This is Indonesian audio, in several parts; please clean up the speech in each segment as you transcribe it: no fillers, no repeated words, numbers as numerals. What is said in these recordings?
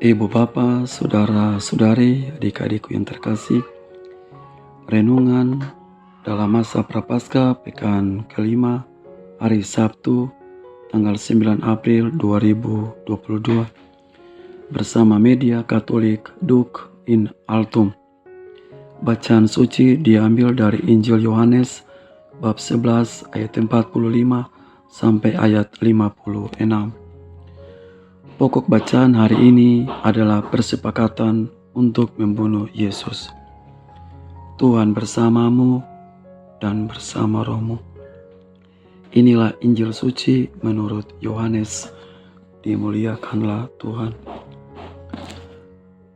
Ibu Bapa, Saudara-saudari, adik-adikku yang terkasih, renungan dalam masa Prapaskah pekan kelima, hari Sabtu, tanggal 9 April 2022, bersama Media Katolik Duk in Altum. Bacaan suci diambil dari Injil Yohanes, bab 11 ayat 45 sampai ayat 56. Pokok bacaan hari ini adalah persepakatan untuk membunuh Yesus. Tuhan bersamamu dan bersama rohmu. Inilah Injil suci menurut Yohanes. Dimuliakanlah Tuhan.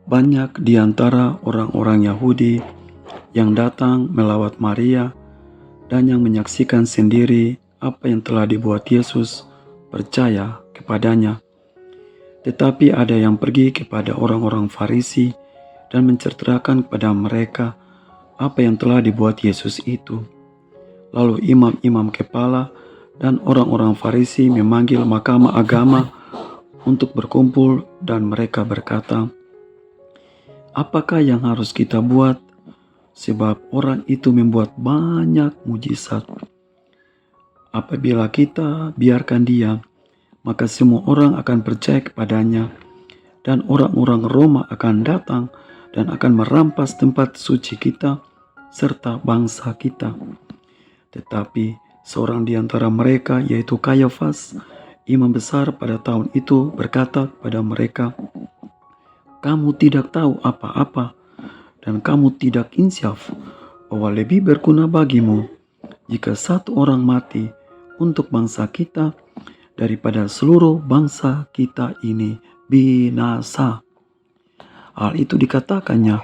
Banyak di antara orang-orang Yahudi yang datang melawat Maria dan yang menyaksikan sendiri apa yang telah dibuat Yesus percaya kepadanya. Tetapi ada yang pergi kepada orang-orang Farisi dan menceritakan kepada mereka apa yang telah dibuat Yesus itu. Lalu imam-imam kepala dan orang-orang Farisi memanggil mahkamah agama untuk berkumpul dan mereka berkata, "Apakah yang harus kita buat? Sebab orang itu membuat banyak mujizat. Apabila kita biarkan dia, maka semua orang akan percaya kepadanya, dan orang-orang Roma akan datang dan akan merampas tempat suci kita serta bangsa kita." Tetapi seorang di antara mereka, yaitu Kayafas, imam besar pada tahun itu, berkata kepada mereka, "Kamu tidak tahu apa-apa, dan kamu tidak insyaf bahwa lebih berguna bagimu jika satu orang mati untuk bangsa kita daripada seluruh bangsa kita ini binasa." Hal itu dikatakannya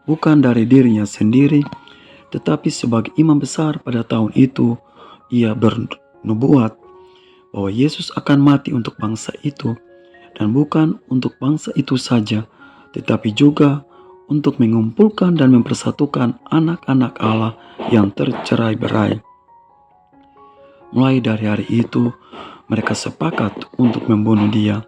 bukan dari dirinya sendiri, tetapi sebagai imam besar pada tahun itu, ia bernubuat bahwa Yesus akan mati untuk bangsa itu, dan bukan untuk bangsa itu saja, tetapi juga untuk mengumpulkan dan mempersatukan anak-anak Allah yang tercerai-berai. Mulai dari hari itu, mereka sepakat untuk membunuh dia.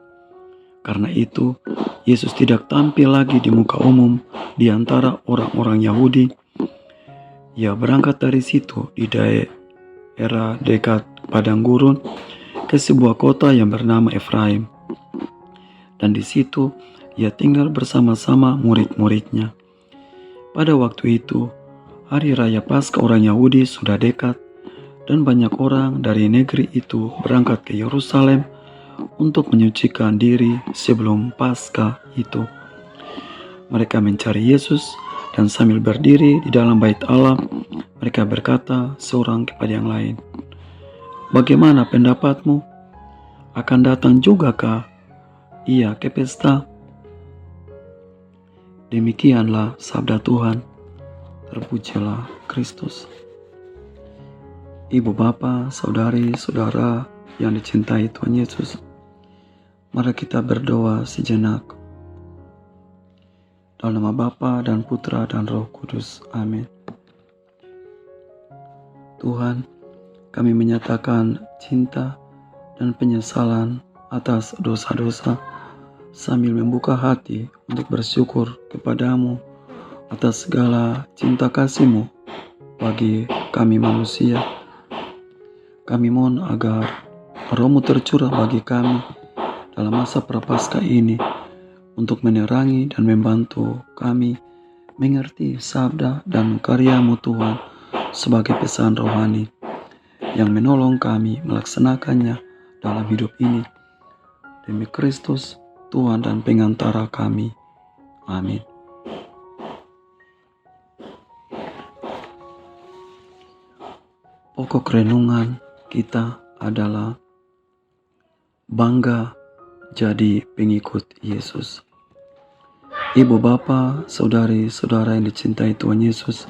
Karena itu, Yesus tidak tampil lagi di muka umum di antara orang-orang Yahudi. Ia berangkat dari situ di daerah dekat padang gurun ke sebuah kota yang bernama Efraim. Dan di situ ia tinggal bersama-sama murid-muridnya. Pada waktu itu, hari raya Paskah orang Yahudi sudah dekat, dan banyak orang dari negeri itu berangkat ke Yerusalem untuk menyucikan diri sebelum Paskah itu. Mereka mencari Yesus, dan sambil berdiri di dalam bait Allah, mereka berkata seorang kepada yang lain, "Bagaimana pendapatmu? Akan datang jugakah ia ke pesta?" Demikianlah sabda Tuhan. Terpujilah Kristus. Ibu Bapa, saudari-saudara yang dicintai Tuhan Yesus, mari kita berdoa sejenak. Dalam nama Bapa dan Putra dan Roh Kudus. Amin. Tuhan, kami menyatakan cinta dan penyesalan atas dosa-dosa sambil membuka hati untuk bersyukur kepadamu atas segala cinta kasih-Mu bagi kami manusia. Kami mohon agar Roh-Mu tercurah bagi kami dalam masa Prapaskah ini untuk menerangi dan membantu kami mengerti sabda dan karya-Mu Tuhan sebagai pesan rohani yang menolong kami melaksanakannya dalam hidup ini. Demi Kristus, Tuhan dan pengantara kami. Amin. Pokok renungan kita adalah bangga jadi pengikut Yesus. Ibu Bapa, saudari-saudara yang dicintai Tuhan Yesus,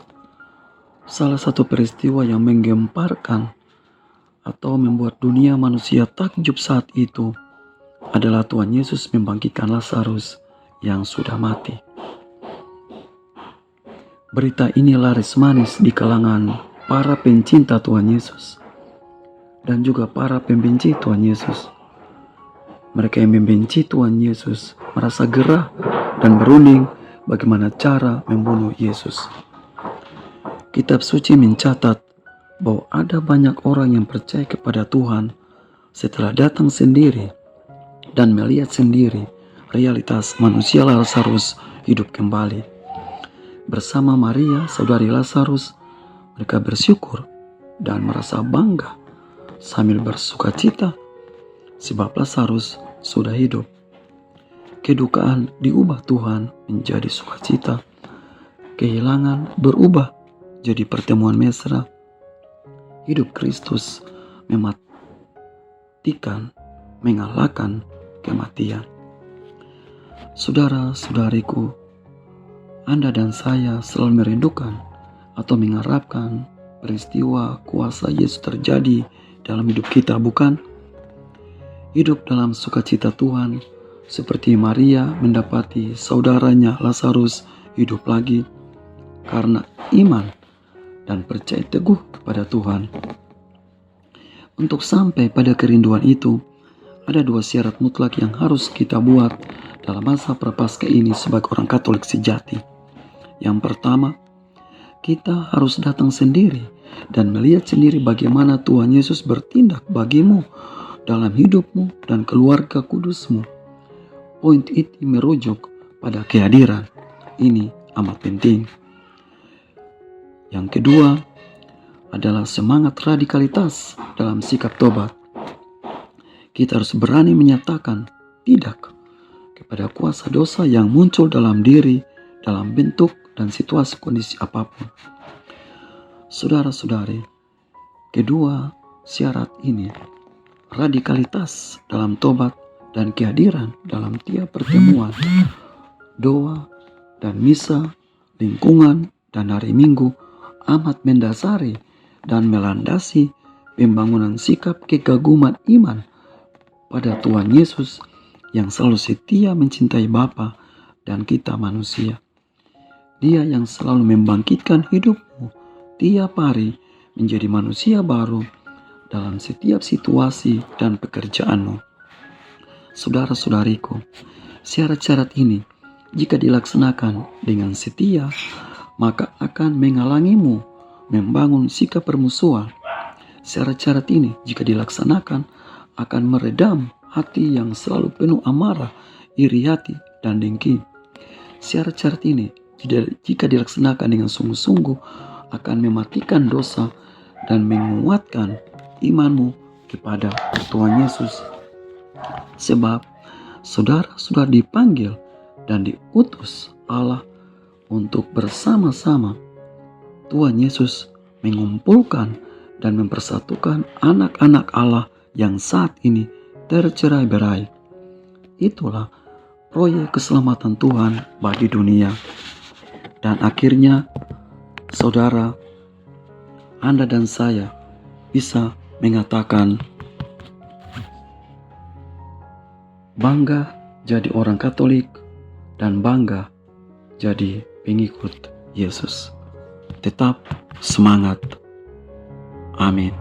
salah satu peristiwa yang menggemparkan atau membuat dunia manusia takjub saat itu adalah Tuhan Yesus membangkitkan Lazarus yang sudah mati. Berita ini laris manis di kalangan para pencinta Tuhan Yesus dan juga para pembenci Tuhan Yesus. Mereka yang membenci Tuhan Yesus merasa gerah dan berunding bagaimana cara membunuh Yesus. Kitab suci mencatat bahwa ada banyak orang yang percaya kepada Tuhan setelah datang sendiri dan melihat sendiri realitas manusia Lazarus hidup kembali. Bersama Maria, saudari Lazarus, mereka bersyukur dan merasa bangga sambil bersukacita sebab Lazarus sudah hidup. Kedukaan diubah Tuhan menjadi sukacita. Kehilangan berubah jadi pertemuan mesra. Hidup Kristus mematikan, mengalahkan kematian. Saudara-saudariku, Anda dan saya selalu merindukan atau mengharapkan peristiwa kuasa Yesus terjadi dalam hidup kita, bukan? Hidup dalam sukacita Tuhan, seperti Maria mendapati saudaranya Lazarus hidup lagi karena iman dan percaya teguh kepada Tuhan. Untuk sampai pada kerinduan itu, ada 2 syarat mutlak yang harus kita buat dalam masa prapaskah ini sebagai orang Katolik sejati. Yang pertama, kita harus datang sendiri dan melihat sendiri bagaimana Tuhan Yesus bertindak bagimu dalam hidupmu dan keluarga kudusmu. Poin itu merujuk pada kehadiran. Ini amat penting. Yang kedua adalah semangat radikalitas dalam sikap tobat. Kita harus berani menyatakan tidak kepada kuasa dosa yang muncul dalam diri, dalam bentuk dan situasi kondisi apapun. Saudara-saudari, kedua syarat ini, radikalitas dalam tobat dan kehadiran dalam tiap pertemuan, doa dan misa, lingkungan dan hari Minggu amat mendasari dan melandasi pembangunan sikap kekaguman iman pada Tuhan Yesus yang selalu setia mencintai Bapa dan kita manusia. Dia yang selalu membangkitkan hidupmu tiap hari menjadi manusia baru dalam setiap situasi dan pekerjaanmu. Saudara-saudariku, syarat-syarat ini jika dilaksanakan dengan setia, maka akan menghalangimu membangun sikap permusuhan. Syarat-syarat ini jika dilaksanakan akan meredam hati yang selalu penuh amarah, iri hati, dan dengki. Syarat-syarat ini jika dilaksanakan dengan sungguh-sungguh akan mematikan dosa dan menguatkan imanmu kepada Tuhan Yesus. Sebab saudara sudah dipanggil dan diutus Allah untuk bersama-sama Tuhan Yesus mengumpulkan dan mempersatukan anak-anak Allah yang saat ini tercerai-berai. Itulah proyek keselamatan Tuhan bagi dunia. Dan akhirnya, saudara, Anda dan saya bisa mengatakan bangga jadi orang Katolik dan bangga jadi pengikut Yesus. Tetap semangat. Amin.